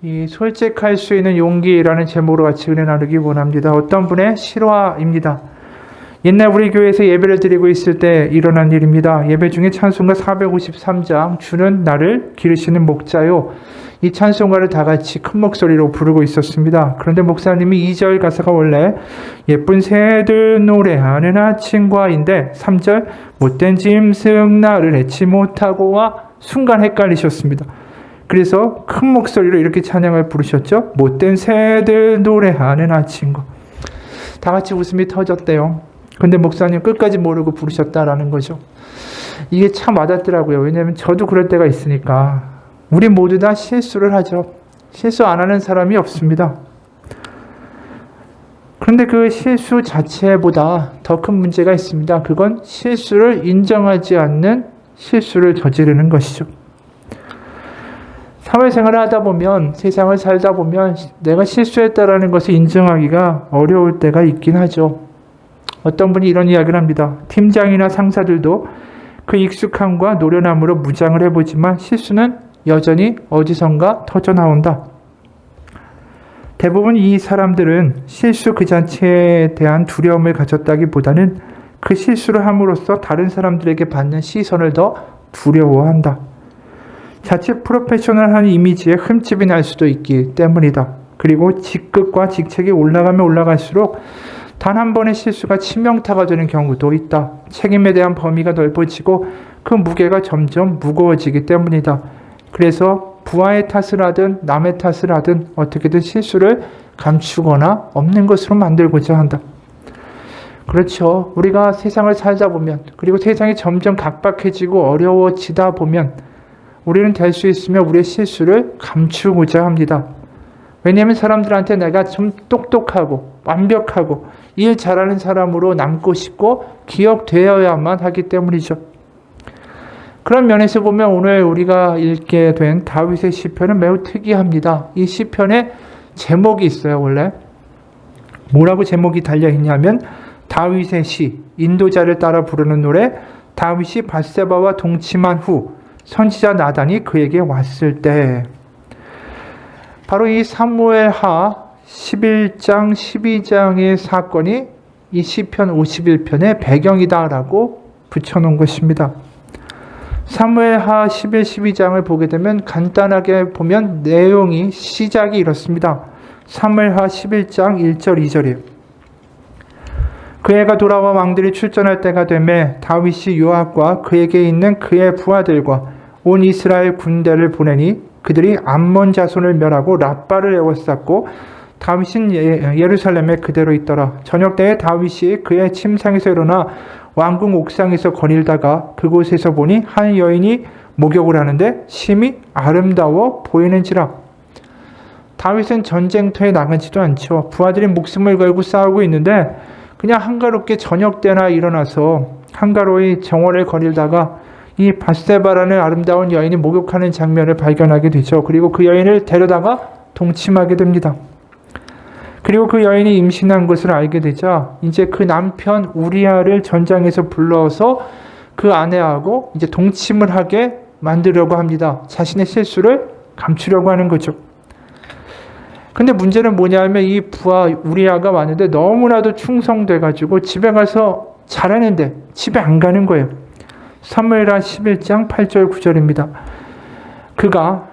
이 솔직할 수 있는 용기라는 제목으로 같이 은혜 나누기 원합니다. 어떤 분의 실화입니다. 옛날 우리 교회에서 예배를 드리고 있을 때 일어난 일입니다. 예배 중에 찬송가 453장 주는 나를 기르시는 목자요. 이 찬송가를 다 같이 큰 목소리로 부르고 있었습니다. 그런데 목사님이 2절 가사가 원래 예쁜 새들 노래하는 아침과인데 3절 못된 짐승 나를 해치 못하고와 순간 헷갈리셨습니다. 그래서 큰 목소리로 이렇게 찬양을 부르셨죠. 못된 새들 노래하는 아침과. 다 같이 웃음이 터졌대요. 근데 목사님 끝까지 모르고 부르셨다라는 거죠. 이게 참 와닿더라고요. 왜냐하면 저도 그럴 때가 있으니까. 우리 모두 다 실수를 하죠. 실수 안 하는 사람이 없습니다. 그런데 그 실수 자체보다 더 큰 문제가 있습니다. 그건 실수를 인정하지 않는 실수를 저지르는 것이죠. 사회생활을 하다 보면, 세상을 살다 보면 내가 실수했다라는 것을 인정하기가 어려울 때가 있긴 하죠. 어떤 분이 이런 이야기를 합니다. 팀장이나 상사들도 그 익숙함과 노련함으로 무장을 해보지만 실수는 여전히 어디선가 터져나온다. 대부분 이 사람들은 실수 그 자체에 대한 두려움을 가졌다기보다는 그 실수를 함으로써 다른 사람들에게 받는 시선을 더 두려워한다. 자칫 프로페셔널한 이미지에 흠집이 날 수도 있기 때문이다. 그리고 직급과 직책이 올라가면 올라갈수록 단 한 번의 실수가 치명타가 되는 경우도 있다. 책임에 대한 범위가 넓어지고 그 무게가 점점 무거워지기 때문이다. 그래서 부하의 탓을 하든 남의 탓을 하든 어떻게든 실수를 감추거나 없는 것으로 만들고자 한다. 그렇죠. 우리가 세상을 살다 보면, 그리고 세상이 점점 각박해지고 어려워지다 보면 우리는 될 수 있으면 우리의 실수를 감추고자 합니다. 왜냐하면 사람들한테 내가 좀 똑똑하고 완벽하고 일 잘하는 사람으로 남고 싶고 기억되어야만 하기 때문이죠. 그런 면에서 보면 오늘 우리가 읽게 된 다윗의 시편은 매우 특이합니다. 이 시편에 제목이 있어요. 원래 뭐라고 제목이 달려있냐면 다윗의 시, 인도자를 따라 부르는 노래, 다윗이 밧세바와 동침한 후 선지자 나단이 그에게 왔을 때. 바로 이 사무엘하 11장, 12장의 사건이 이 시편 51편의 배경이다라고 붙여놓은 것입니다. 사무엘하 11, 12장을 보게 되면 간단하게 보면 내용이 시작이 이렇습니다. 사무엘하 11장 1절, 2절이에요. 그 해가 돌아와 왕들이 출전할 때가 되매 다윗이 요압과 그에게 있는 그의 부하들과 온 이스라엘 군대를 보내니 그들이 암몬 자손을 멸하고 랍바를 에워쌌고 다윗은 예루살렘에 그대로 있더라. 저녁 때에 다윗이 그의 침상에서 일어나 왕궁 옥상에서 거닐다가 그곳에서 보니 한 여인이 목욕을 하는데 심히 아름다워 보이는지라. 다윗은 전쟁터에 나가지도 않죠. 부하들이 목숨을 걸고 싸우고 있는데 그냥 한가롭게 저녁 때나 일어나서 한가로이 정원을 거닐다가 이 밧세바라는 아름다운 여인이 목욕하는 장면을 발견하게 되죠. 그리고 그 여인을 데려다가 동침하게 됩니다. 그리고 그 여인이 임신한 것을 알게 되자 이제 그 남편 우리아를 전장에서 불러서 그 아내하고 이제 동침을 하게 만들려고 합니다. 자신의 실수를 감추려고 하는 거죠. 근데 문제는 뭐냐면 이 부하 우리아가 왔는데 너무나도 충성돼가지고 집에 가서 잘하는데 집에 안 가는 거예요. 사무엘하 11장 8절 9절입니다. 그가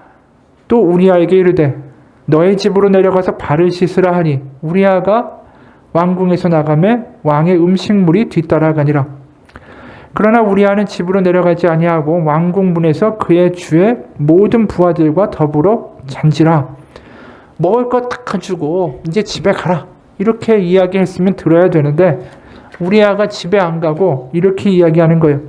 또 우리아에게 이르되 너의 집으로 내려가서 발을 씻으라 하니 우리아가 왕궁에서 나가매 왕의 음식물이 뒤따라가니라. 그러나 우리아는 집으로 내려가지 아니하고 왕궁 문에서 그의 주의 모든 부하들과 더불어 잔지라. 먹을 것 다 가지고 이제 집에 가라. 이렇게 이야기했으면 들어야 되는데 우리아가 집에 안 가고 이렇게 이야기하는 거예요.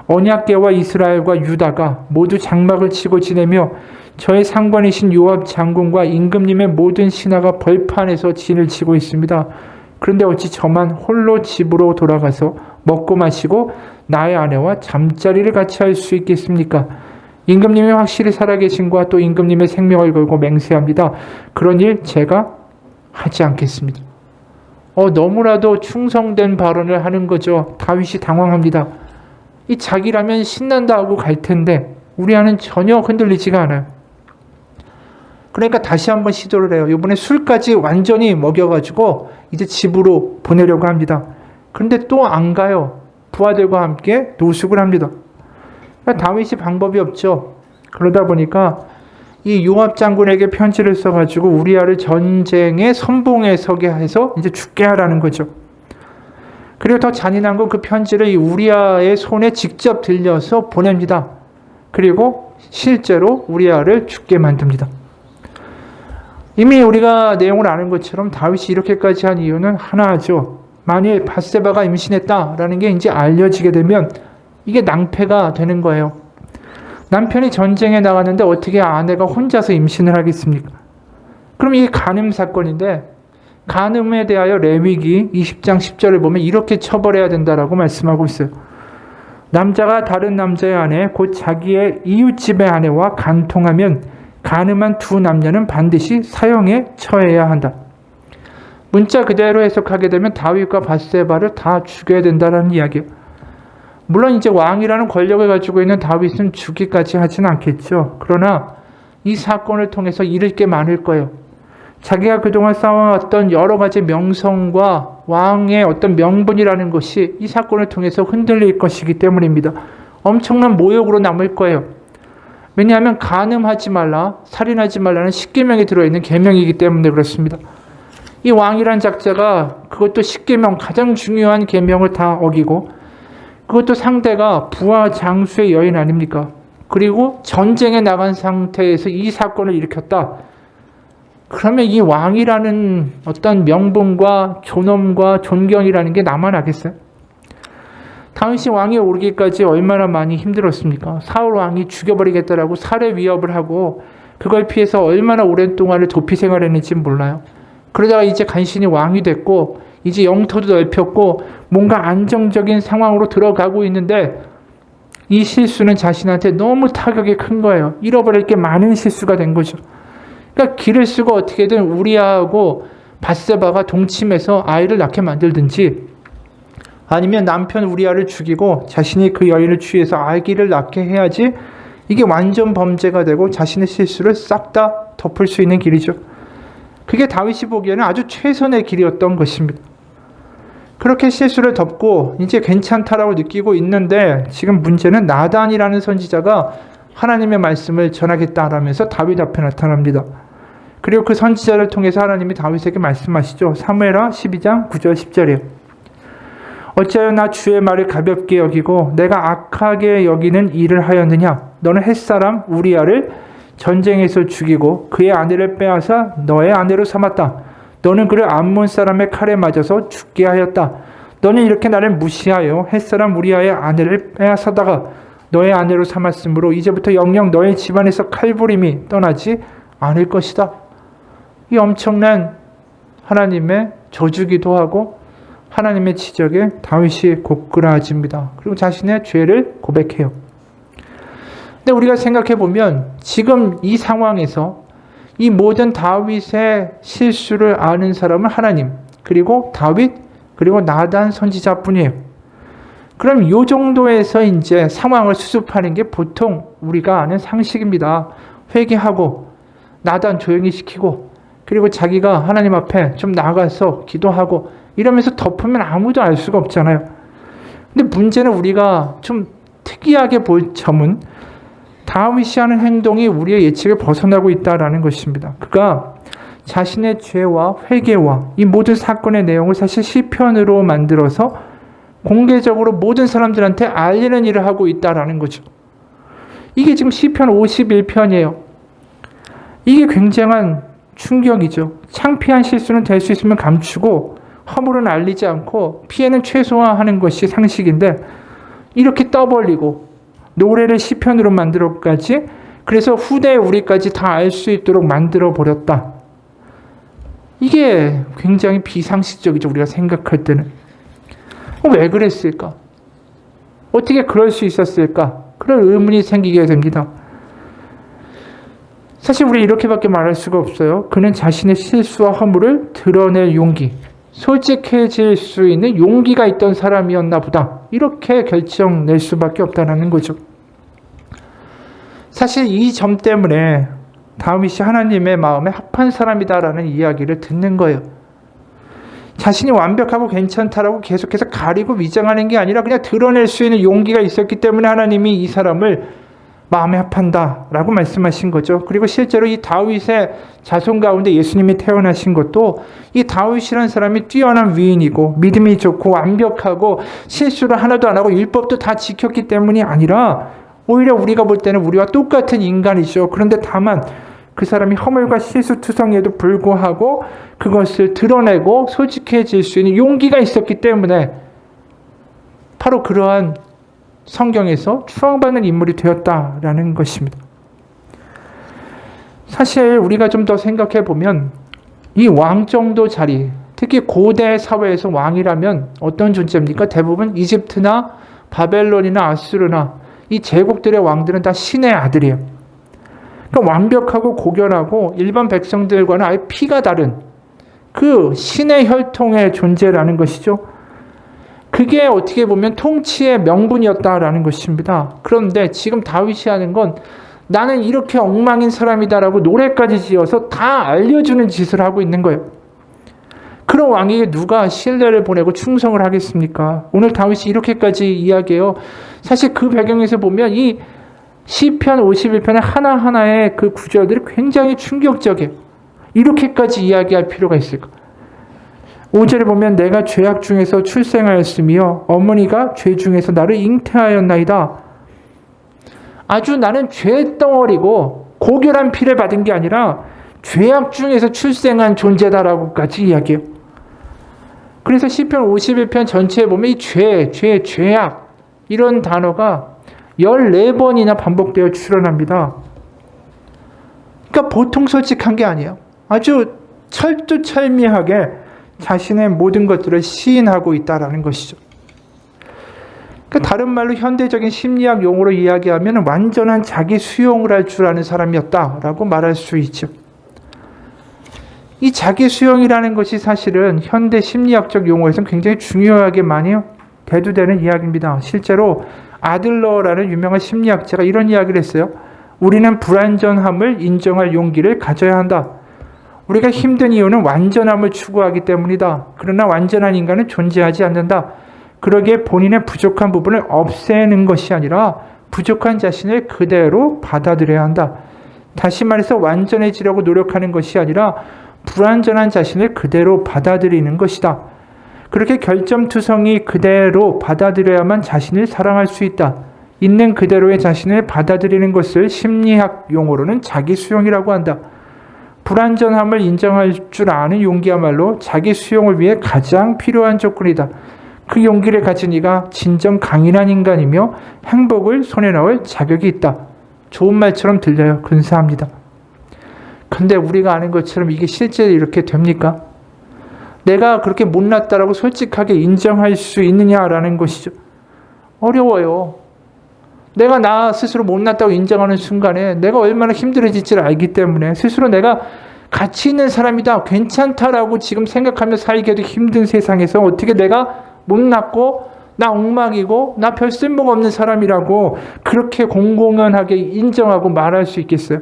언약궤와 이스라엘과 유다가 모두 장막을 치고 지내며 저의 상관이신 요압 장군과 임금님의 모든 신하가 벌판에서 진을 치고 있습니다. 그런데 어찌 저만 홀로 집으로 돌아가서 먹고 마시고 나의 아내와 잠자리를 같이 할 수 있겠습니까? 임금님이 확실히 살아계신과 또 임금님의 생명을 걸고 맹세합니다. 그런 일 제가 하지 않겠습니다. 너무나도 충성된 발언을 하는 거죠. 다윗이 당황합니다. 이 자기라면 신난다 하고 갈 텐데 우리아는 전혀 흔들리지가 않아요. 그러니까 다시 한번 시도를 해요. 이번에 술까지 완전히 먹여가지고 이제 집으로 보내려고 합니다. 그런데 또 안 가요. 부하들과 함께 노숙을 합니다. 그러니까 다윗이 방법이 없죠. 그러다 보니까 이 요압 장군에게 편지를 써가지고 우리아를 전쟁의 선봉에 서게 해서 이제 죽게 하라는 거죠. 그리고 더 잔인한 건 그 편지를 이 우리아의 손에 직접 들려서 보냅니다. 그리고 실제로 우리아를 죽게 만듭니다. 이미 우리가 내용을 아는 것처럼 다윗이 이렇게까지 한 이유는 하나죠. 만일 밧세바가 임신했다라는 게 이제 알려지게 되면 이게 낭패가 되는 거예요. 남편이 전쟁에 나갔는데 어떻게 아내가 혼자서 임신을 하겠습니까? 그럼 이게 간음 사건인데 간음에 대하여 레위기 20장 10절을 보면 이렇게 처벌해야 된다라고 말씀하고 있어요. 남자가 다른 남자의 아내 곧 자기의 이웃집의 아내와 간통하면 간음한 두 남녀는 반드시 사형에 처해야 한다. 문자 그대로 해석하게 되면 다윗과 밧세바를 다 죽여야 된다는 이야기예요. 물론 이제 왕이라는 권력을 가지고 있는 다윗은 죽기까지 하진 않겠죠. 그러나 이 사건을 통해서 잃을 게 많을 거예요. 자기가 그동안 쌓아왔던 여러 가지 명성과 왕의 어떤 명분이라는 것이 이 사건을 통해서 흔들릴 것이기 때문입니다. 엄청난 모욕으로 남을 거예요. 왜냐하면 간음하지 말라, 살인하지 말라는 십계명이 들어있는 계명이기 때문에 그렇습니다. 이 왕이란 작자가 그것도 십계명 가장 중요한 계명을 다 어기고 그것도 상대가 부하 장수의 여인 아닙니까? 그리고 전쟁에 나간 상태에서 이 사건을 일으켰다. 그러면 이 왕이라는 어떤 명분과 존엄과 존경이라는 게 남아나겠어요? 다윗이 왕에 오르기까지 얼마나 많이 힘들었습니까? 사울 왕이 죽여버리겠다라고 살해 위협을 하고 그걸 피해서 얼마나 오랜 동안을 도피 생활했는지 몰라요. 그러다가 이제 간신히 왕이 됐고 이제 영토도 넓혔고 뭔가 안정적인 상황으로 들어가고 있는데 이 실수는 자신한테 너무 타격이 큰 거예요. 잃어버릴 게 많은 실수가 된 거죠. 그러니까 길을 쓰고 어떻게든 우리아하고 밧세바가 동침해서 아이를 낳게 만들든지 아니면 남편 우리아를 죽이고 자신이 그 여인을 취해서 아기를 낳게 해야지 이게 완전 범죄가 되고 자신의 실수를 싹 다 덮을 수 있는 길이죠. 그게 다윗이 보기에는 아주 최선의 길이었던 것입니다. 그렇게 실수를 덮고 이제 괜찮다라고 느끼고 있는데 지금 문제는 나단이라는 선지자가 하나님의 말씀을 전하겠다라면서 다윗 앞에 나타납니다. 그리고 그 선지자를 통해서 하나님이 다윗에게 말씀하시죠. 사무엘하 12장 9절 10절이에요. 어찌하여 나 주의 말을 가볍게 여기고 내가 악하게 여기는 일을 하였느냐? 너는 햇사람 우리아를 전쟁에서 죽이고 그의 아내를 빼앗아 너의 아내로 삼았다. 너는 그를 암몬 사람의 칼에 맞아서 죽게 하였다. 너는 이렇게 나를 무시하여 햇사람 우리아의 아내를 빼앗아다가 너의 아내로 삼았으므로 이제부터 영영 너의 집안에서 칼부림이 떠나지 않을 것이다. 이 엄청난 하나님의 저주기도 하고 하나님의 지적에 다윗이 고꾸라집니다. 그리고 자신의 죄를 고백해요. 근데 우리가 생각해 보면 지금 이 상황에서 이 모든 다윗의 실수를 아는 사람은 하나님, 그리고 다윗, 그리고 나단 선지자뿐이에요. 그럼 이 정도에서 이제 상황을 수습하는 게 보통 우리가 아는 상식입니다. 회개하고 나단 조용히 시키고 그리고 자기가 하나님 앞에 좀 나가서 기도하고 이러면서 덮으면 아무도 알 수가 없잖아요. 근데 문제는 우리가 좀 특이하게 볼 점은 다윗이 하는 행동이 우리의 예측을 벗어나고 있다는 것입니다. 그가 자신의 죄와 회개와 이 모든 사건의 내용을 사실 시편으로 만들어서 공개적으로 모든 사람들한테 알리는 일을 하고 있다는 거죠. 이게 지금 시편 51편이에요. 이게 굉장한 충격이죠. 창피한 실수는 될 수 있으면 감추고 허물은 알리지 않고 피해는 최소화하는 것이 상식인데 이렇게 떠벌리고 노래를 시편으로 만들어까지 그래서 후대에 우리까지 다 알 수 있도록 만들어버렸다. 이게 굉장히 비상식적이죠. 우리가 생각할 때는. 왜 그랬을까? 어떻게 그럴 수 있었을까? 그런 의문이 생기게 됩니다. 사실 우리 이렇게밖에 말할 수가 없어요. 그는 자신의 실수와 허물을 드러낼 용기, 솔직해질 수 있는 용기가 있던 사람이었나 보다. 이렇게 결정낼 수밖에 없다는 거죠. 사실 이 점 때문에 다윗이 하나님의 마음에 합한 사람이다라는 이야기를 듣는 거예요. 자신이 완벽하고 괜찮다라고 계속해서 가리고 위장하는 게 아니라 그냥 드러낼 수 있는 용기가 있었기 때문에 하나님이 이 사람을 마음에 합한다라고 말씀하신 거죠. 그리고 실제로 이 다윗의 자손 가운데 예수님이 태어나신 것도 이 다윗이라는 사람이 뛰어난 위인이고 믿음이 좋고 완벽하고 실수를 하나도 안 하고 율법도 다 지켰기 때문이 아니라 오히려 우리가 볼 때는 우리와 똑같은 인간이죠. 그런데 다만 그 사람이 허물과 실수투성이에도 불구하고 그것을 드러내고 솔직해질 수 있는 용기가 있었기 때문에 바로 그러한 성경에서 추앙받는 인물이 되었다라는 것입니다. 사실 우리가 좀 더 생각해 보면 이 왕 정도 자리, 특히 고대 사회에서 왕이라면 어떤 존재입니까? 대부분 이집트나 바벨론이나 아수르나 이 제국들의 왕들은 다 신의 아들이에요. 그러니까 완벽하고 고결하고 일반 백성들과는 아예 피가 다른 그 신의 혈통의 존재라는 것이죠. 그게 어떻게 보면 통치의 명분이었다라는 것입니다. 그런데 지금 다윗이 하는 건 나는 이렇게 엉망인 사람이다라고 노래까지 지어서 다 알려주는 짓을 하고 있는 거예요. 그런 왕에게 누가 신뢰를 보내고 충성을 하겠습니까? 오늘 다윗이 이렇게까지 이야기해요. 사실 그 배경에서 보면 이 시편 51편의 하나하나의 그 구절들이 굉장히 충격적이에요. 이렇게까지 이야기할 필요가 있을까? 5절에 보면 내가 죄악 중에서 출생하였으며 어머니가 죄 중에서 나를 잉태하였나이다. 아주 나는 죄덩어리고 고결한 피를 받은 게 아니라 죄악 중에서 출생한 존재다라고까지 이야기해요. 그래서 시편 51편 전체에 보면 이 죄악 이런 단어가 14번이나 반복되어 출현합니다. 그러니까 보통 솔직한 게 아니에요. 아주 철두철미하게 자신의 모든 것들을 시인하고 있다라는 것이죠. 그러니까 다른 말로 현대적인 심리학 용어로 이야기하면 완전한 자기 수용을 할 줄 아는 사람이었다라고 말할 수 있죠. 이 자기 수용이라는 것이 사실은 현대 심리학적 용어에서는 굉장히 중요하게 많이 대두되는 이야기입니다. 실제로 아들러라는 유명한 심리학자가 이런 이야기를 했어요. 우리는 불완전함을 인정할 용기를 가져야 한다. 우리가 힘든 이유는 완전함을 추구하기 때문이다. 그러나 완전한 인간은 존재하지 않는다. 그러기에 본인의 부족한 부분을 없애는 것이 아니라 부족한 자신을 그대로 받아들여야 한다. 다시 말해서 완전해지려고 노력하는 것이 아니라 불완전한 자신을 그대로 받아들이는 것이다. 그렇게 결점투성이 그대로 받아들여야만 자신을 사랑할 수 있다. 있는 그대로의 자신을 받아들이는 것을 심리학 용어로는 자기 수용이라고 한다. 불완전함을 인정할 줄 아는 용기야말로 자기 수용을 위해 가장 필요한 조건이다. 그 용기를 가진 이가 진정 강인한 인간이며 행복을 손에 넣을 자격이 있다. 좋은 말처럼 들려요. 근사합니다. 근데 우리가 아는 것처럼 이게 실제로 이렇게 됩니까? 내가 그렇게 못났다라고 솔직하게 인정할 수 있느냐라는 것이죠. 어려워요. 내가 나 스스로 못났다고 인정하는 순간에 내가 얼마나 힘들어질지를 알기 때문에 스스로 내가 가치 있는 사람이다, 괜찮다라고 지금 생각하며 살기에도 힘든 세상에서 어떻게 내가 못났고 나 엉망이고 나 별 쓸모가 없는 사람이라고 그렇게 공공연하게 인정하고 말할 수 있겠어요?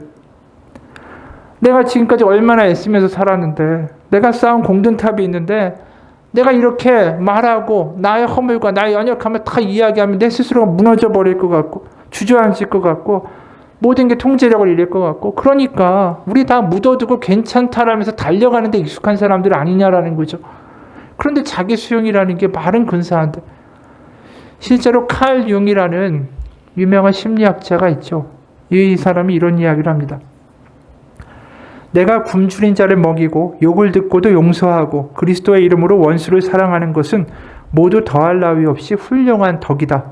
내가 지금까지 얼마나 애쓰면서 살았는데 내가 쌓은 공든탑이 있는데 내가 이렇게 말하고 나의 허물과 나의 연약함을 다 이야기하면 내 스스로가 무너져 버릴 것 같고 주저앉을 것 같고 모든 게 통제력을 잃을 것 같고 그러니까 우리 다 묻어두고 괜찮다라면서 달려가는 데 익숙한 사람들 아니냐라는 거죠. 그런데 자기 수용이라는 게 말은 근사한데 실제로 칼 융이라는 유명한 심리학자가 있죠. 이 사람이 이런 이야기를 합니다. 내가 굶주린 자를 먹이고 욕을 듣고도 용서하고 그리스도의 이름으로 원수를 사랑하는 것은 모두 더할 나위 없이 훌륭한 덕이다.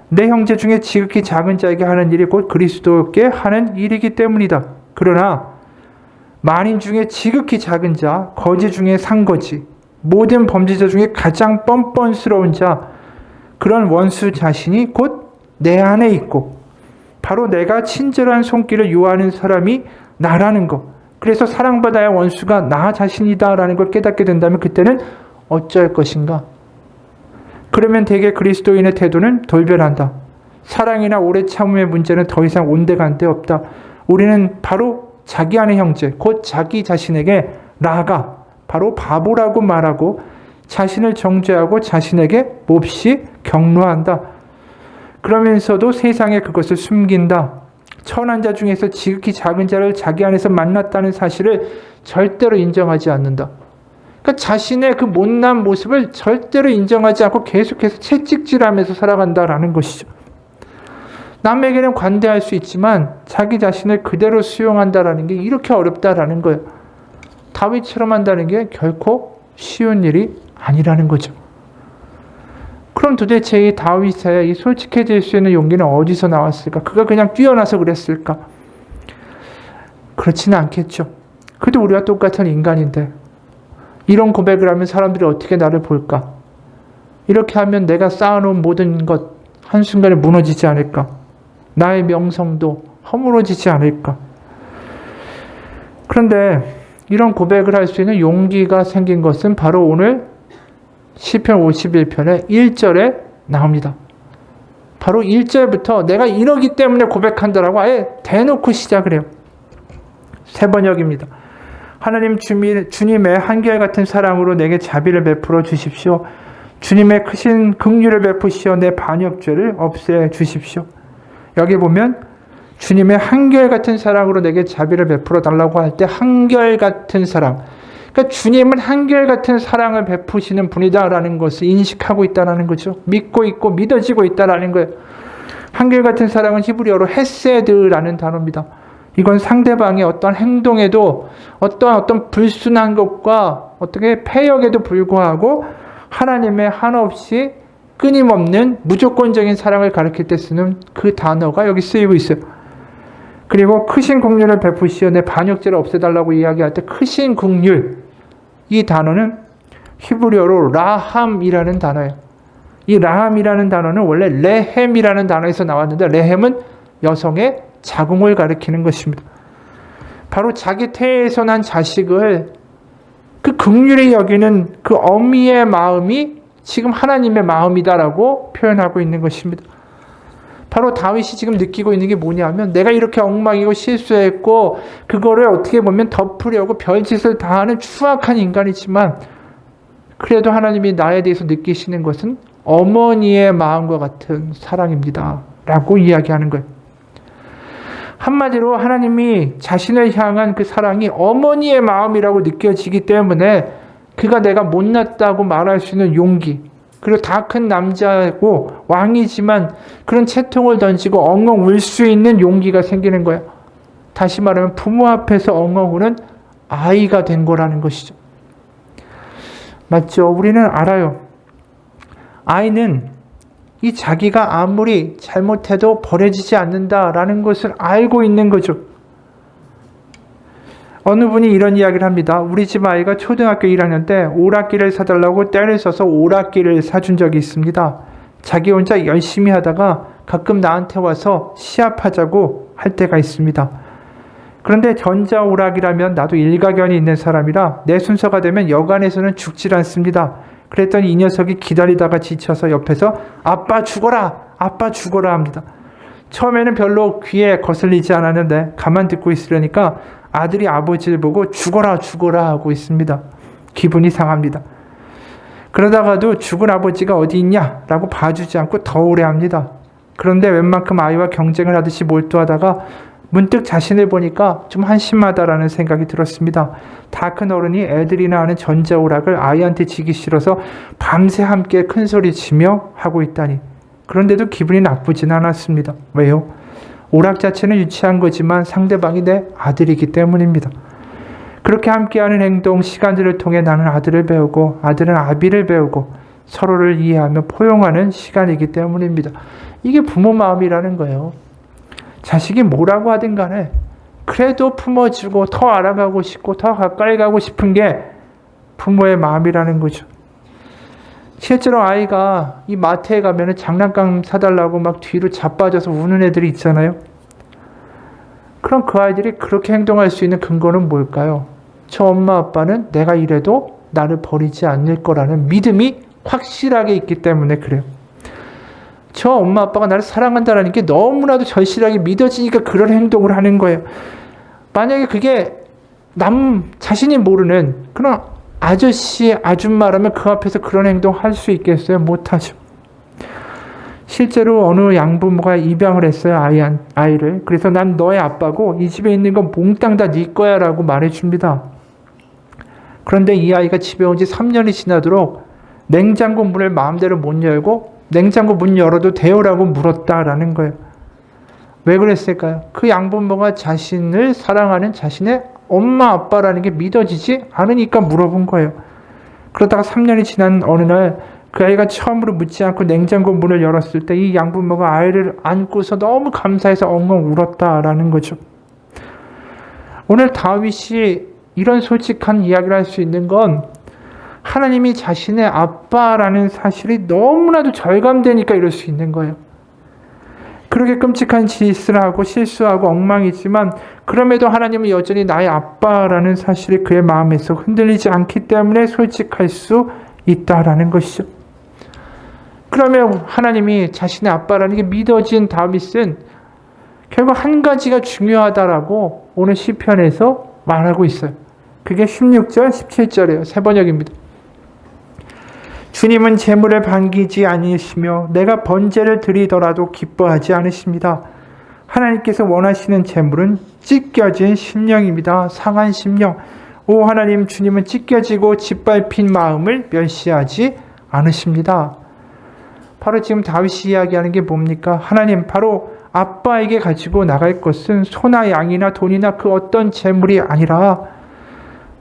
내 형제 중에 지극히 작은 자에게 하는 일이 곧 그리스도께 하는 일이기 때문이다. 그러나 만인 중에 지극히 작은 자, 거지 중에 상거지, 모든 범죄자 중에 가장 뻔뻔스러운 자, 그런 원수 자신이 곧 내 안에 있고 바로 내가 친절한 손길을 요하는 사람이 나라는 것. 그래서 사랑받아야 원수가 나 자신이다라는 걸 깨닫게 된다면 그때는 어쩔 것인가? 그러면 대개 그리스도인의 태도는 돌변한다. 사랑이나 오래 참음의 문제는 더 이상 온데간데 없다. 우리는 바로 자기 안의 형제, 곧 자기 자신에게 라가 바로 바보라고 말하고 자신을 정죄하고 자신에게 몹시 격노한다. 그러면서도 세상에 그것을 숨긴다. 천한 자 중에서 지극히 작은 자를 자기 안에서 만났다는 사실을 절대로 인정하지 않는다. 그러니까 자신의 그 못난 모습을 절대로 인정하지 않고 계속해서 채찍질하면서 살아간다라는 것이죠. 남에게는 관대할 수 있지만 자기 자신을 그대로 수용한다라는 게 이렇게 어렵다라는 거예요. 다윗처럼 한다는 게 결코 쉬운 일이 아니라는 거죠. 그럼 도대체 이 다윗의 이 솔직해질 수 있는 용기는 어디서 나왔을까? 그가 그냥 뛰어나서 그랬을까? 그렇지는 않겠죠. 그래도 우리와 똑같은 인간인데 이런 고백을 하면 사람들이 어떻게 나를 볼까? 이렇게 하면 내가 쌓아놓은 모든 것 한순간에 무너지지 않을까? 나의 명성도 허물어지지 않을까? 그런데 이런 고백을 할 수 있는 용기가 생긴 것은 바로 오늘 시편 51편의 1절에 나옵니다. 바로 1절부터 내가 이러기 때문에 고백한다라고 아예 대놓고 시작을 해요. 새 번역입니다. 하나님 주님의 한결같은 사랑으로 내게 자비를 베풀어 주십시오. 주님의 크신 긍휼을 베푸시어 내 반역죄를 없애 주십시오. 여기 보면 주님의 한결같은 사랑으로 내게 자비를 베풀어 달라고 할 때 한결같은 사랑, 그러니까 주님은 한결같은 사랑을 베푸시는 분이다라는 것을 인식하고 있다는 거죠. 믿고 있고 믿어지고 있다는 거예요. 한결같은 사랑은 히브리어로 헤세드라는 단어입니다. 이건 상대방의 어떤 행동에도 어떤 불순한 것과 어떻게 패역에도 불구하고 하나님의 한없이 끊임없는 무조건적인 사랑을 가리킬 때 쓰는 그 단어가 여기 쓰이고 있어요. 그리고 크신 긍휼을 베푸시어 내 반역죄를 없애달라고 이야기할 때 크신 긍휼, 이 단어는 히브리어로 라함이라는 단어예요. 이 라함이라는 단어는 원래 레헴이라는 단어에서 나왔는데 레헴은 여성의 자궁을 가리키는 것입니다. 바로 자기 태에서 난 자식을 그 긍휼히 여기는 그 어미의 마음이 지금 하나님의 마음이다라고 표현하고 있는 것입니다. 바로 다윗이 지금 느끼고 있는 게 뭐냐면 내가 이렇게 엉망이고 실수했고 그거를 어떻게 보면 덮으려고 별짓을 다하는 추악한 인간이지만 그래도 하나님이 나에 대해서 느끼시는 것은 어머니의 마음과 같은 사랑입니다 라고 이야기하는 거예요. 한마디로 하나님이 자신을 향한 그 사랑이 어머니의 마음이라고 느껴지기 때문에 그가 내가 못났다고 말할 수 있는 용기, 그리고 다 큰 남자고 왕이지만 그런 채통을 던지고 엉엉 울 수 있는 용기가 생기는 거예요. 다시 말하면 부모 앞에서 엉엉 우는 아이가 된 거라는 것이죠. 맞죠? 우리는 알아요. 아이는 이 자기가 아무리 잘못해도 버려지지 않는다라는 것을 알고 있는 거죠. 어느 분이 이런 이야기를 합니다. 우리 집 아이가 초등학교 1학년 때 오락기를 사달라고 떼를 써서 오락기를 사준 적이 있습니다. 자기 혼자 열심히 하다가 가끔 나한테 와서 시합하자고 할 때가 있습니다. 그런데 전자오락이라면 나도 일가견이 있는 사람이라 내 순서가 되면 여간에서는 죽질 않습니다. 그랬더니 이 녀석이 기다리다가 지쳐서 옆에서 아빠 죽어라! 아빠 죽어라! 합니다. 처음에는 별로 귀에 거슬리지 않았는데 가만 듣고 있으려니까 아들이 아버지를 보고 죽어라 죽어라 하고 있습니다. 기분이 상합니다. 그러다가도 죽은 아버지가 어디 있냐라고 봐주지 않고 더 오래 합니다. 그런데 웬만큼 아이와 경쟁을 하듯이 몰두하다가 문득 자신을 보니까 좀 한심하다라는 생각이 들었습니다. 다 큰 어른이 애들이나 하는 전자오락을 아이한테 지기 싫어서 밤새 함께 큰소리치며 하고 있다니. 그런데도 기분이 나쁘진 않았습니다. 왜요? 오락 자체는 유치한 거지만 상대방이 내 아들이기 때문입니다. 그렇게 함께하는 행동, 시간들을 통해 나는 아들을 배우고 아들은 아비를 배우고 서로를 이해하며 포용하는 시간이기 때문입니다. 이게 부모 마음이라는 거예요. 자식이 뭐라고 하든 간에 그래도 품어주고 더 알아가고 싶고 더 가까이 가고 싶은 게 부모의 마음이라는 거죠. 실제로 아이가 이 마트에 가면 장난감 사달라고 막 뒤로 자빠져서 우는 애들이 있잖아요. 그럼 그 아이들이 그렇게 행동할 수 있는 근거는 뭘까요? 저 엄마 아빠는 내가 이래도 나를 버리지 않을 거라는 믿음이 확실하게 있기 때문에 그래요. 저 엄마 아빠가 나를 사랑한다는 게 너무나도 절실하게 믿어지니까 그런 행동을 하는 거예요. 만약에 그게 남 자신이 모르는 그런 아저씨, 아줌마라면 그 앞에서 그런 행동 할 수 있겠어요? 못하죠. 실제로 어느 양부모가 입양을 했어요. 아이를. 그래서 난 너의 아빠고 이 집에 있는 건 몽땅 다 네 거야 라고 말해줍니다. 그런데 이 아이가 집에 온 지 3년이 지나도록 냉장고 문을 마음대로 못 열고 냉장고 문 열어도 돼요? 라고 물었다라는 거예요. 왜 그랬을까요? 그 양부모가 자신을 사랑하는 자신의 엄마 아빠라는 게 믿어지지 않으니까 물어본 거예요. 그러다가 3년이 지난 어느 날 그 아이가 처음으로 묻지 않고 냉장고 문을 열었을 때 이 양부모가 아이를 안고서 너무 감사해서 엉엉 울었다라는 거죠. 오늘 다윗이 이런 솔직한 이야기를 할 수 있는 건 하나님이 자신의 아빠라는 사실이 너무나도 절감되니까 이럴 수 있는 거예요. 그렇게 끔찍한 짓을 하고 실수하고 엉망이지만 그럼에도 하나님은 여전히 나의 아빠라는 사실이 그의 마음에서 흔들리지 않기 때문에 솔직할 수 있다라는 것이죠. 그러면 하나님이 자신의 아빠라는 게 믿어진 다윗은 결국 한 가지가 중요하다라고 오늘 시편에서 말하고 있어요. 그게 16절, 17절이에요. 세 번역입니다. 주님은 재물을 반기지 아니시며 내가 번제를 드리더라도 기뻐하지 않으십니다. 하나님께서 원하시는 재물은 찢겨진 심령입니다. 상한 심령. 오 하나님, 주님은 찢겨지고 짓밟힌 마음을 멸시하지 않으십니다. 바로 지금 다윗이 이야기하는 게 뭡니까? 하나님, 바로 아빠에게 가지고 나갈 것은 소나 양이나 돈이나 그 어떤 재물이 아니라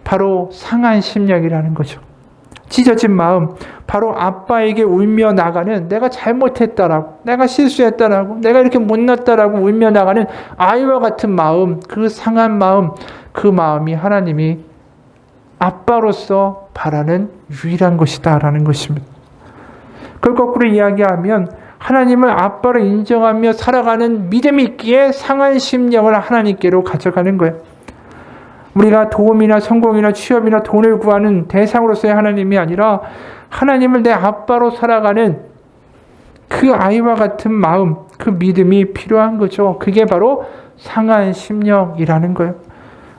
바로 상한 심령이라는 거죠. 찢어진 마음, 바로 아빠에게 울며 나가는, 내가 잘못했다라고, 내가 실수했다라고, 내가 이렇게 못났다라고 울며 나가는 아이와 같은 마음, 그 상한 마음, 그 마음이 하나님이 아빠로서 바라는 유일한 것이다라는 것입니다. 그걸 거꾸로 이야기하면 하나님을 아빠로 인정하며 살아가는 믿음이 있기에 상한 심령을 하나님께로 가져가는 거예요. 우리가 도움이나 성공이나 취업이나 돈을 구하는 대상으로서의 하나님이 아니라 하나님을 내 아빠로 살아가는 그 아이와 같은 마음, 그 믿음이 필요한 거죠. 그게 바로 상한 심령이라는 거예요.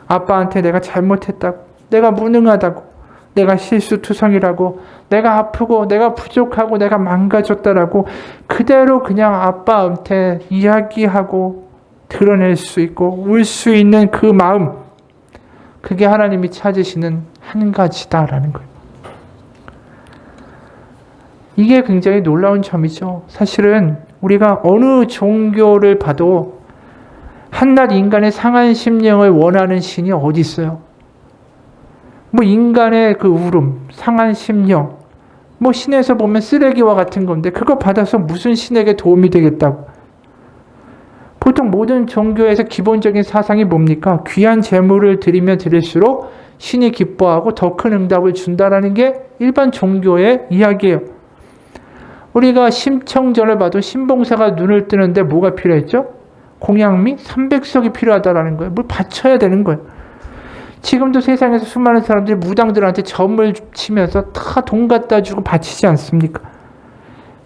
아빠한테 내가 잘못했다고, 내가 무능하다고, 내가 실수투성이라고, 내가 아프고 내가 부족하고 내가 망가졌다라고 그대로 그냥 아빠한테 이야기하고 드러낼 수 있고 울 수 있는 그 마음, 그게 하나님이 찾으시는 한 가지다라는 거예요. 이게 굉장히 놀라운 점이죠. 사실은 우리가 어느 종교를 봐도 한낱 인간의 상한 심령을 원하는 신이 어디 있어요? 뭐 인간의 그 울음, 상한 심령, 뭐 신에서 보면 쓰레기와 같은 건데 그거 받아서 무슨 신에게 도움이 되겠다고. 보통 모든 종교에서 기본적인 사상이 뭡니까? 귀한 재물을 드리면 드릴수록 신이 기뻐하고 더 큰 응답을 준다라는 게 일반 종교의 이야기예요. 우리가 심청전을 봐도 신봉사가 눈을 뜨는데 뭐가 필요했죠? 공양미 300석이 필요하다라는 거예요. 뭘 바쳐야 되는 거예요. 지금도 세상에서 수많은 사람들이 무당들한테 점을 치면서 다 돈 갖다 주고 바치지 않습니까?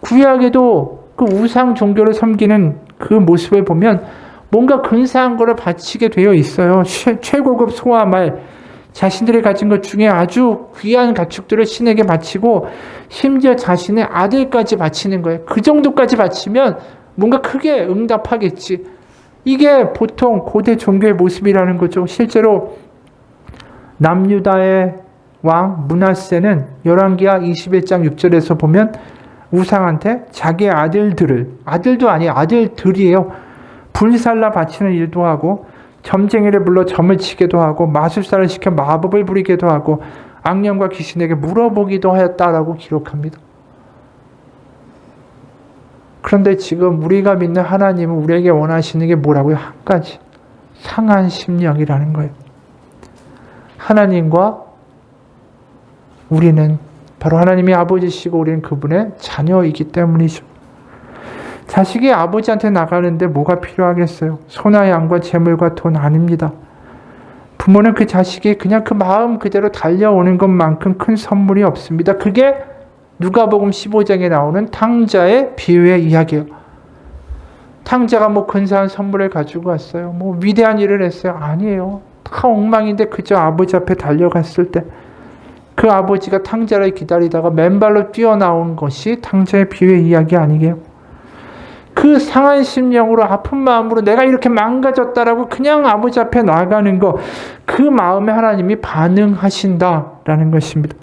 구약에도 그 우상 종교를 섬기는 그 모습을 보면 뭔가 근사한 거를 바치게 되어 있어요. 최고급 소와 말, 자신들이 가진 것 중에 아주 귀한 가축들을 신에게 바치고 심지어 자신의 아들까지 바치는 거예요. 그 정도까지 바치면 뭔가 크게 응답하겠지. 이게 보통 고대 종교의 모습이라는 거죠. 실제로 남유다의 왕 므낫세는 열왕기하 21장 6절에서 보면 우상한테 자기의 아들도 아니에요. 아들들이에요. 불살라 바치는 일도 하고 점쟁이를 불러 점을 치기도 하고 마술사를 시켜 마법을 부리기도 하고 악령과 귀신에게 물어보기도 하였다라고 기록합니다. 그런데 지금 우리가 믿는 하나님은 우리에게 원하시는 게 뭐라고요? 한 가지. 상한 심령이라는 거예요. 하나님과 우리는 바로 하나님이 아버지시고 우리는 그분의 자녀이기 때문이죠. 자식이 아버지한테 나가는데 뭐가 필요하겠어요? 소나 양과 재물과 돈 아닙니다. 부모는 그 자식이 그냥 그 마음 그대로 달려오는 것만큼 큰 선물이 없습니다. 그게 누가복음 15장에 나오는 탕자의 비유의 이야기예요. 탕자가 뭐 근사한 선물을 가지고 왔어요. 뭐 위대한 일을 했어요. 아니에요. 다 엉망인데 그저 아버지 앞에 달려갔을 때 그 아버지가 탕자를 기다리다가 맨발로 뛰어나온 것이 탕자의 비유의 이야기 아니게요. 그 상한 심령으로 아픈 마음으로 내가 이렇게 망가졌다라고 그냥 아버지 앞에 나가는 거, 그 마음에 하나님이 반응하신다라는 것입니다.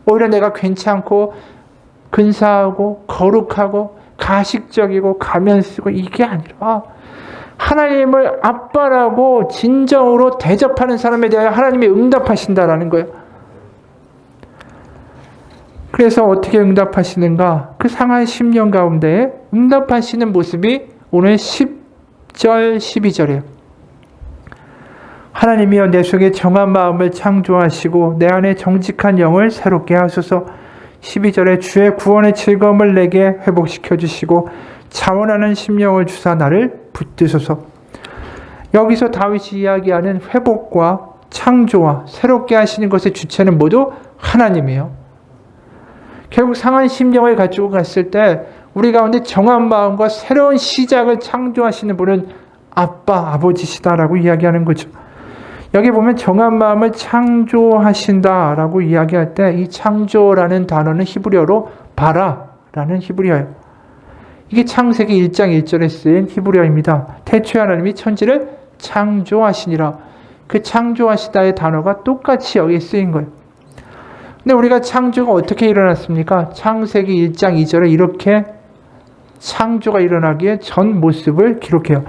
오히려 내가 괜찮고 근사하고 거룩하고 가식적이고 가면 쓰고 이게 아니라 하나님을 아빠라고 진정으로 대접하는 사람에 대하여 하나님이 응답하신다라는 거예요. 그래서 어떻게 응답하시는가? 그 상한 심령 가운데 응답하시는 모습이 오늘 10절, 12절이에요. 하나님이여 내 속에 정한 마음을 창조하시고 내 안에 정직한 영을 새롭게 하소서. 12절에 주의 구원의 즐거움을 내게 회복시켜 주시고 자원하는 심령을 주사 나를 붙드소서. 여기서 다윗이 이야기하는 회복과 창조와 새롭게 하시는 것의 주체는 모두 하나님이에요. 결국 상한 심령을 가지고 갔을 때 우리 가운데 정한 마음과 새로운 시작을 창조하시는 분은 아빠, 아버지시다라고 이야기하는 거죠. 여기 보면 정한 마음을 창조하신다라고 이야기할 때 이 창조라는 단어는 히브리어로 바라라는 히브리어예요. 이게 창세기 1장 1절에 쓰인 히브리어입니다. 태초에 하나님이 천지를 창조하시니라. 그 창조하시다의 단어가 똑같이 여기 쓰인 거예요. 근데 우리가 창조가 어떻게 일어났습니까? 창세기 1장 2절에 이렇게 창조가 일어나기에 전 모습을 기록해요.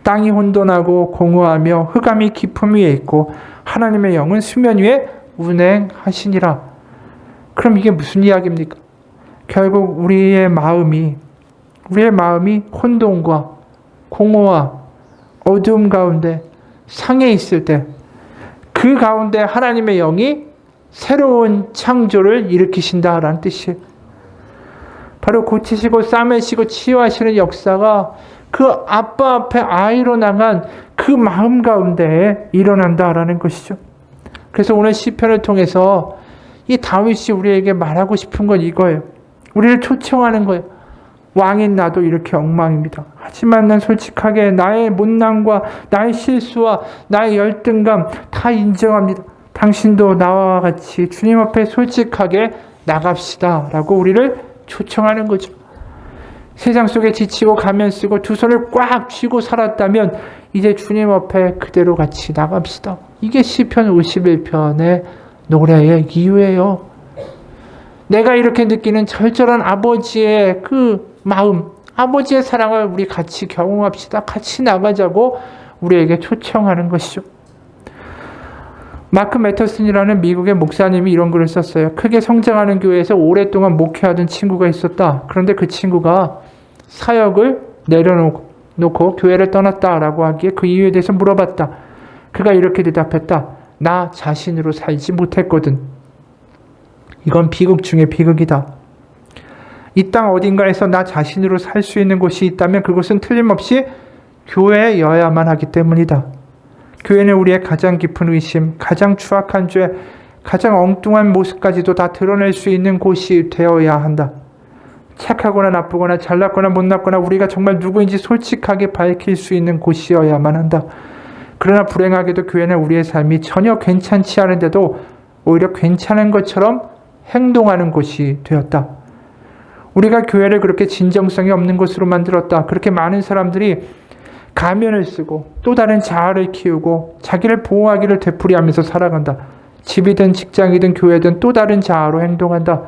땅이 혼돈하고 공허하며 흑암이 깊음 위에 있고 하나님의 영은 수면 위에 운행하시니라. 그럼 이게 무슨 이야기입니까? 결국 우리의 마음이 혼돈과 공허와 어두움 가운데 상해 있을 때 그 가운데 하나님의 영이 새로운 창조를 일으키신다라는 뜻이에요. 바로 고치시고 싸매시고 치유하시는 역사가 그 아빠 앞에 아이로 나간 그 마음 가운데 일어난다라는 것이죠. 그래서 오늘 시편을 통해서 이 다윗이 우리에게 말하고 싶은 건 이거예요. 우리를 초청하는 거예요. 왕인 나도 이렇게 엉망입니다. 하지만 난 솔직하게 나의 못난과 나의 실수와 나의 열등감 다 인정합니다. 당신도 나와 같이 주님 앞에 솔직하게 나갑시다 라고 우리를 초청하는 거죠. 세상 속에 지치고 가면 쓰고 두 손을 꽉 쥐고 살았다면 이제 주님 앞에 그대로 같이 나갑시다. 이게 시편 51편의 노래의 이유예요. 내가 이렇게 느끼는 절절한 아버지의 그 마음, 아버지의 사랑을 우리 같이 경험합시다. 같이 나가자고 우리에게 초청하는 것이죠. 마크 매터슨이라는 미국의 목사님이 이런 글을 썼어요. 크게 성장하는 교회에서 오랫동안 목회하던 친구가 있었다. 그런데 그 친구가 사역을 내려놓고 교회를 떠났다라고 하기에 그 이유에 대해서 물어봤다. 그가 이렇게 대답했다. 나 자신으로 살지 못했거든. 이건 비극 중에 비극이다. 이 땅 어딘가에서 나 자신으로 살 수 있는 곳이 있다면 그곳은 틀림없이 교회여야만 하기 때문이다. 교회는 우리의 가장 깊은 의심, 가장 추악한 죄, 가장 엉뚱한 모습까지도 다 드러낼 수 있는 곳이 되어야 한다. 착하거나 나쁘거나 잘났거나 못났거나 우리가 정말 누구인지 솔직하게 밝힐 수 있는 곳이어야만 한다. 그러나 불행하게도 교회는 우리의 삶이 전혀 괜찮지 않은데도 오히려 괜찮은 것처럼 행동하는 곳이 되었다. 우리가 교회를 그렇게 진정성이 없는 곳으로 만들었다. 그렇게 많은 사람들이 가면을 쓰고 또 다른 자아를 키우고 자기를 보호하기를 되풀이하면서 살아간다. 집이든 직장이든 교회든 또 다른 자아로 행동한다.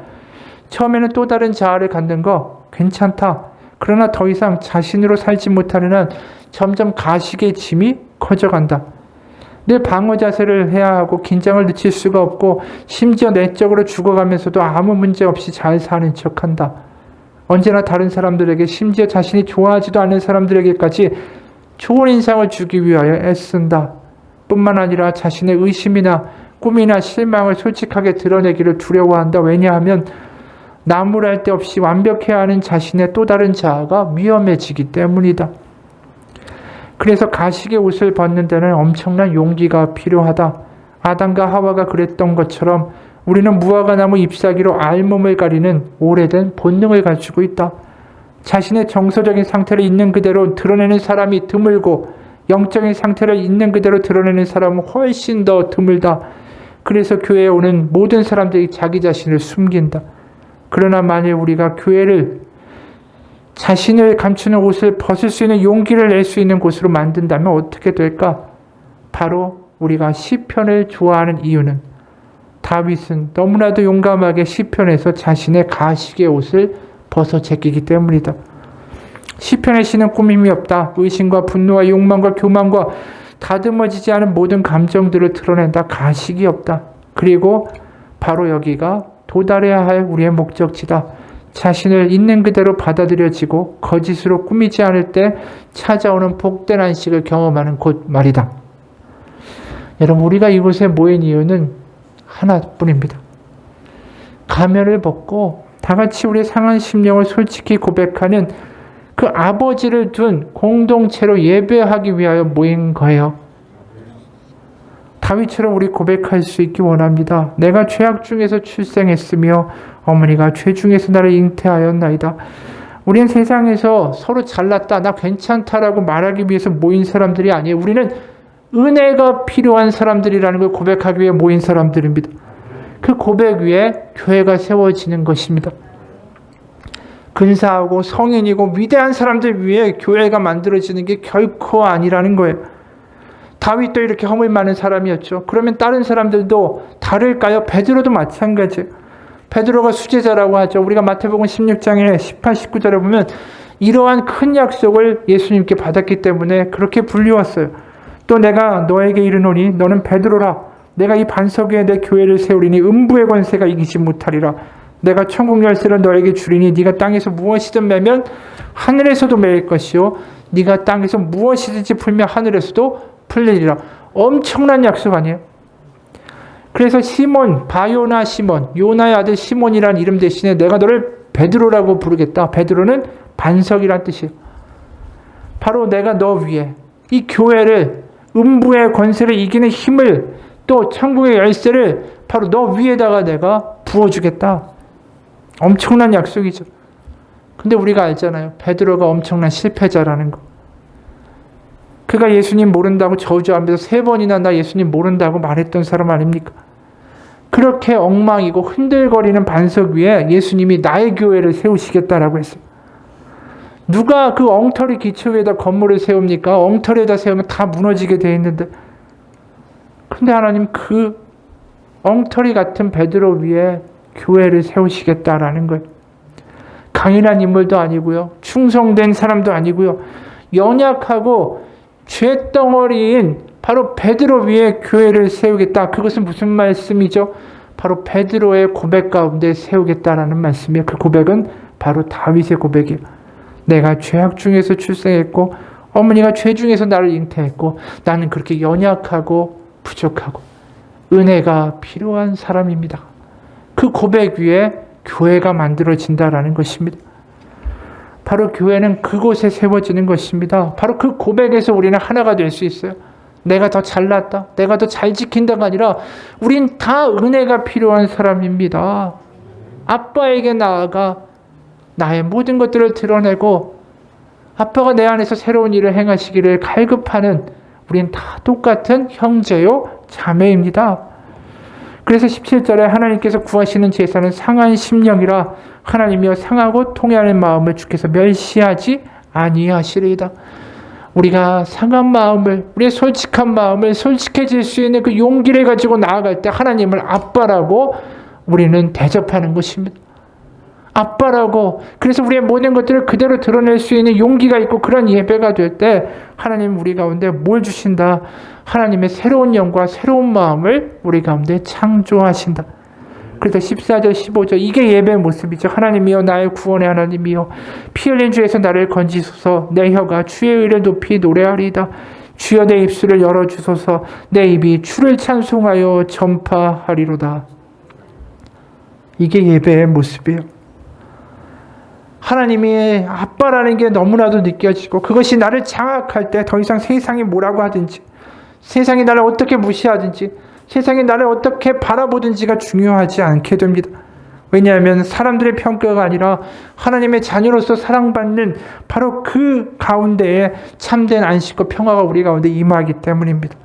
처음에는 또 다른 자아를 갖는 거 괜찮다. 그러나 더 이상 자신으로 살지 못하는 한 점점 가식의 짐이 커져간다. 늘 방어 자세를 해야 하고 긴장을 늦출 수가 없고 심지어 내적으로 죽어가면서도 아무 문제 없이 잘 사는 척한다. 언제나 다른 사람들에게 심지어 자신이 좋아하지도 않는 사람들에게까지 좋은 인상을 주기 위하여 애쓴다. 뿐만 아니라 자신의 의심이나 꿈이나 실망을 솔직하게 드러내기를 두려워한다. 왜냐하면 나무랄 데 없이 완벽해야 하는 자신의 또 다른 자아가 위험해지기 때문이다. 그래서 가식의 옷을 벗는 데는 엄청난 용기가 필요하다. 아담과 하와가 그랬던 것처럼 우리는 무화과나무 잎사귀로 알몸을 가리는 오래된 본능을 가지고 있다. 자신의 정서적인 상태를 있는 그대로 드러내는 사람이 드물고 영적인 상태를 있는 그대로 드러내는 사람은 훨씬 더 드물다. 그래서 교회에 오는 모든 사람들이 자기 자신을 숨긴다. 그러나 만일 우리가 교회를 자신을 감추는 옷을 벗을 수 있는 용기를 낼 수 있는 곳으로 만든다면 어떻게 될까? 바로 우리가 시편을 좋아하는 이유는 다윗은 너무나도 용감하게 시편에서 자신의 가식의 옷을 벗어 제끼기 때문이다. 시편의 시는 꾸밈이 없다. 의심과 분노와 욕망과 교만과 다듬어지지 않은 모든 감정들을 드러낸다. 가식이 없다. 그리고 바로 여기가 도달해야 할 우리의 목적지다. 자신을 있는 그대로 받아들여지고 거짓으로 꾸미지 않을 때 찾아오는 복된 안식을 경험하는 곳 말이다. 여러분, 우리가 이곳에 모인 이유는 하나뿐입니다. 가면을 벗고 다 같이 우리의 상한 심령을 솔직히 고백하는 그 아버지를 둔 공동체로 예배하기 위하여 모인 거예요. 다윗처럼 우리 고백할 수 있기 원합니다. 내가 죄악 중에서 출생했으며 어머니가 죄 중에서 나를 잉태하였나이다. 우리는 세상에서 서로 잘났다, 나 괜찮다라고 말하기 위해서 모인 사람들이 아니에요. 우리는 은혜가 필요한 사람들이라는 걸 고백하기 위해 모인 사람들입니다. 그 고백 위에 교회가 세워지는 것입니다. 근사하고 성인이고 위대한 사람들 위해 교회가 만들어지는 게 결코 아니라는 거예요. 다윗도 이렇게 허물 많은 사람이었죠. 그러면 다른 사람들도 다를까요? 베드로도 마찬가지예요. 베드로가 수제자라고 하죠. 우리가 마태복음 16장에 18, 19절에 보면 이러한 큰 약속을 예수님께 받았기 때문에 그렇게 불리웠어요. 또 내가 너에게 이르노니 너는 베드로라. 내가 이 반석 위에 내 교회를 세우리니 음부의 권세가 이기지 못하리라. 내가 천국 열쇠를 너에게 주리니 네가 땅에서 무엇이든 매면 하늘에서도 매일 것이요 네가 땅에서 무엇이든지 풀면 하늘에서도 풀리리라. 엄청난 약속 아니에요? 그래서 시몬, 바요나 시몬, 요나의 아들 시몬이라는 이름 대신에 내가 너를 베드로라고 부르겠다. 베드로는 반석이란 뜻이에요. 바로 내가 너 위에 이 교회를 음부의 권세를 이기는 힘을 또 천국의 열쇠를 바로 너 위에다가 내가 부어주겠다. 엄청난 약속이죠. 근데 우리가 알잖아요. 베드로가 엄청난 실패자라는 거. 그가 예수님 모른다고 저주하면서 3번이나 나 예수님 모른다고 말했던 사람 아닙니까? 그렇게 엉망이고 흔들거리는 반석 위에 예수님이 나의 교회를 세우시겠다라고 했어요. 누가 그 엉터리 기초 위에다 건물을 세웁니까? 엉터리에다 세우면 다 무너지게 돼 있는데. 근데 하나님 그 엉터리 같은 베드로 위에 교회를 세우시겠다라는 거예요. 강인한 인물도 아니고요. 충성된 사람도 아니고요. 연약하고 죄덩어리인 바로 베드로 위에 교회를 세우겠다. 그것은 무슨 말씀이죠? 바로 베드로의 고백 가운데 세우겠다라는 말씀이에요. 그 고백은 바로 다윗의 고백이에요. 내가 죄악 중에서 출생했고 어머니가 죄 중에서 나를 잉태했고 나는 그렇게 연약하고 부족하고 은혜가 필요한 사람입니다. 그 고백 위에 교회가 만들어진다라는 것입니다. 바로 교회는 그곳에 세워지는 것입니다. 바로 그 고백에서 우리는 하나가 될 수 있어요. 내가 더 잘났다, 내가 더 잘 지킨다가 아니라 우린 다 은혜가 필요한 사람입니다. 아빠에게 나아가 나의 모든 것들을 드러내고 아빠가 내 안에서 새로운 일을 행하시기를 갈급하는 우린 다 똑같은 형제요 자매입니다. 그래서 17절에 하나님께서 구하시는 제사는 상한 심령이라 하나님이여 상하고 통회하는 마음을 주께서 멸시하지 아니하시리이다. 우리가 상한 마음을, 우리의 솔직한 마음을 솔직해질 수 있는 그 용기를 가지고 나아갈 때 하나님을 아빠라고 우리는 대접하는 것입니다. 아빠라고. 그래서 우리의 모든 것들을 그대로 드러낼 수 있는 용기가 있고 그런 예배가 될 때 하나님 우리 가운데 뭘 주신다? 하나님의 새로운 영과 새로운 마음을 우리 가운데 창조하신다. 그래서 14절 15절 이게 예배의 모습이죠. 하나님이여 나의 구원의 하나님이여 피 흘린 주에서 나를 건지소서. 내 혀가 주의 의를 높이 노래하리이다. 주여 내 입술을 열어주소서. 내 입이 주를 찬송하여 전파하리로다. 이게 예배의 모습이에요. 하나님이 아빠라는 게 너무나도 느껴지고 그것이 나를 장악할 때 더 이상 세상이 뭐라고 하든지 세상이 나를 어떻게 무시하든지 세상이 나를 어떻게 바라보든지가 중요하지 않게 됩니다. 왜냐하면 사람들의 평가가 아니라 하나님의 자녀로서 사랑받는 바로 그 가운데에 참된 안식과 평화가 우리 가운데 임하기 때문입니다.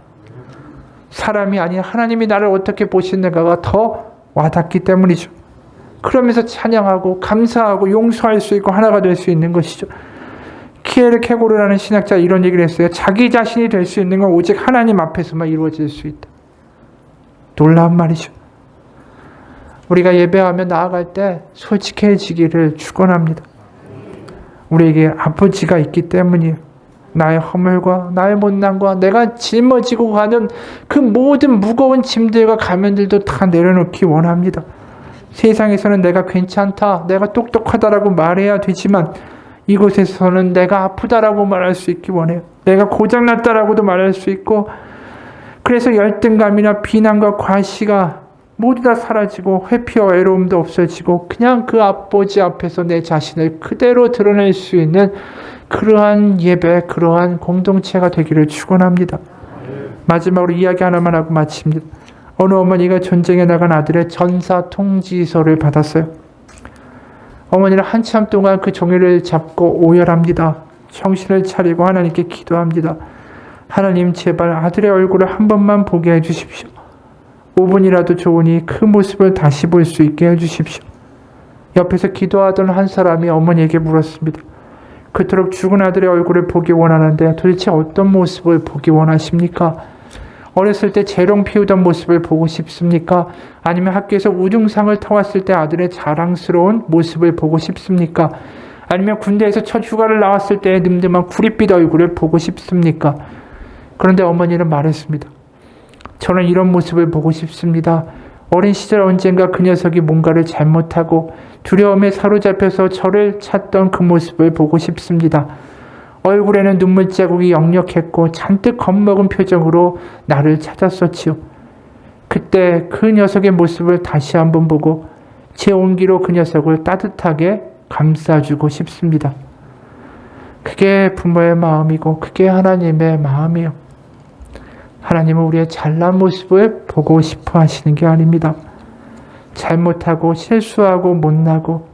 사람이 아닌 하나님이 나를 어떻게 보시는가가 더 와닿기 때문이죠. 그러면서 찬양하고 감사하고 용서할 수 있고 하나가 될 수 있는 것이죠. 키에르 케고르라는 신학자 이런 얘기를 했어요. 자기 자신이 될 수 있는 건 오직 하나님 앞에서만 이루어질 수 있다. 놀라운 말이죠. 우리가 예배하며 나아갈 때 솔직해지기를 축원합니다. 우리에게 아버지가 있기 때문이에요. 나의 허물과 나의 못난과 내가 짊어지고 가는 그 모든 무거운 짐들과 가면들도 다 내려놓기 원합니다. 세상에서는 내가 괜찮다, 내가 똑똑하다라고 말해야 되지만 이곳에서는 내가 아프다라고 말할 수 있기 원해요. 내가 고장났다라고도 말할 수 있고, 그래서 열등감이나 비난과 과시가 모두 다 사라지고 회피와 외로움도 없어지고 그냥 그 아버지 앞에서 내 자신을 그대로 드러낼 수 있는 그러한 예배, 그러한 공동체가 되기를 축원합니다. 마지막으로 이야기 하나만 하고 마칩니다. 어느 어머니가 전쟁에 나간 아들의 전사 통지서를 받았어요. 어머니는 한참 동안 그 종이를 잡고 오열합니다. 정신을 차리고 하나님께 기도합니다. 하나님, 제발 아들의 얼굴을 한 번만 보게 해주십시오. 5분이라도 좋으니 그 모습을 다시 볼 수 있게 해주십시오. 옆에서 기도하던 한 사람이 어머니에게 물었습니다. 그토록 죽은 아들의 얼굴을 보기 원하는데 도대체 어떤 모습을 보기 원하십니까? 어렸을 때 재롱 피우던 모습을 보고 싶습니까? 아니면 학교에서 우등상을 타왔을 때 아들의 자랑스러운 모습을 보고 싶습니까? 아니면 군대에서 첫 휴가를 나왔을 때의 늠름한 구릿빛 얼굴을 보고 싶습니까? 그런데 어머니는 말했습니다. 저는 이런 모습을 보고 싶습니다. 어린 시절 언젠가 그 녀석이 뭔가를 잘못하고 두려움에 사로잡혀서 저를 찾던 그 모습을 보고 싶습니다. 얼굴에는 눈물 자국이 역력했고 잔뜩 겁먹은 표정으로 나를 찾았었지요. 그때 그 녀석의 모습을 다시 한번 보고 제 온기로 그 녀석을 따뜻하게 감싸주고 싶습니다. 그게 부모의 마음이고 그게 하나님의 마음이요. 하나님은 우리의 잘난 모습을 보고 싶어 하시는 게 아닙니다. 잘못하고 실수하고 못나고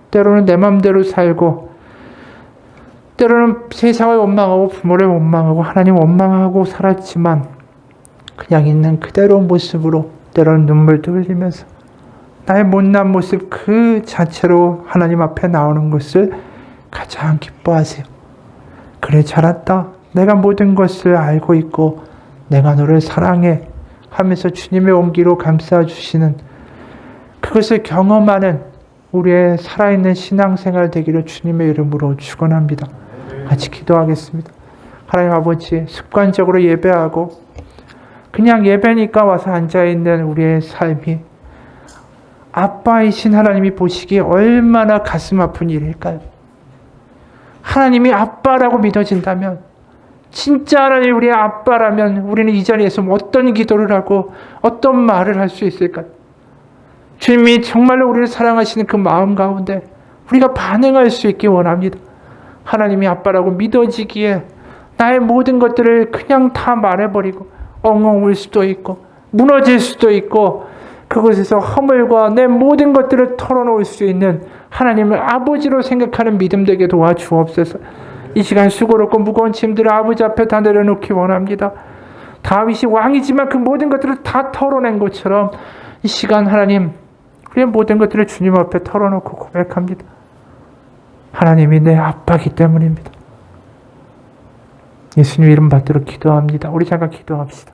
때로는 내 맘대로 살고 때로는 세상을 원망하고 부모를 원망하고 하나님 원망하고 살았지만 그냥 있는 그대로 모습으로 때로는 눈물도 흘리면서 나의 못난 모습 그 자체로 하나님 앞에 나오는 것을 가장 기뻐하세요. 그래, 잘했다. 내가 모든 것을 알고 있고 내가 너를 사랑해 하면서 주님의 온기로 감싸주시는 그것을 경험하는 우리의 살아있는 신앙생활 되기를 주님의 이름으로 축원합니다. 같이 기도하겠습니다. 하나님 아버지, 습관적으로 예배하고 그냥 예배니까 와서 앉아있는 우리의 삶이 아빠이신 하나님이 보시기에 얼마나 가슴 아픈 일일까요? 하나님이 아빠라고 믿어진다면, 진짜 하나님 우리의 아빠라면 우리는 이 자리에서 어떤 기도를 하고 어떤 말을 할 수 있을까요? 주님이 정말로 우리를 사랑하시는 그 마음 가운데 우리가 반응할 수 있기 원합니다. 하나님이 아빠라고 믿어지기에 나의 모든 것들을 그냥 다 말해버리고 엉엉 울 수도 있고 무너질 수도 있고 그곳에서 허물과 내 모든 것들을 털어놓을 수 있는 하나님을 아버지로 생각하는 믿음 되게 도와주옵소서. 이 시간 수고롭고 무거운 짐들을 아버지 앞에 다 내려놓기 원합니다. 다윗이 왕이지만 그 모든 것들을 다 털어낸 것처럼 이 시간 하나님, 우리의 모든 것들을 주님 앞에 털어놓고 고백합니다. 하나님이 내 아빠이기 때문입니다. 예수님 이름 받들어 기도합니다. 우리 잠깐 기도합시다.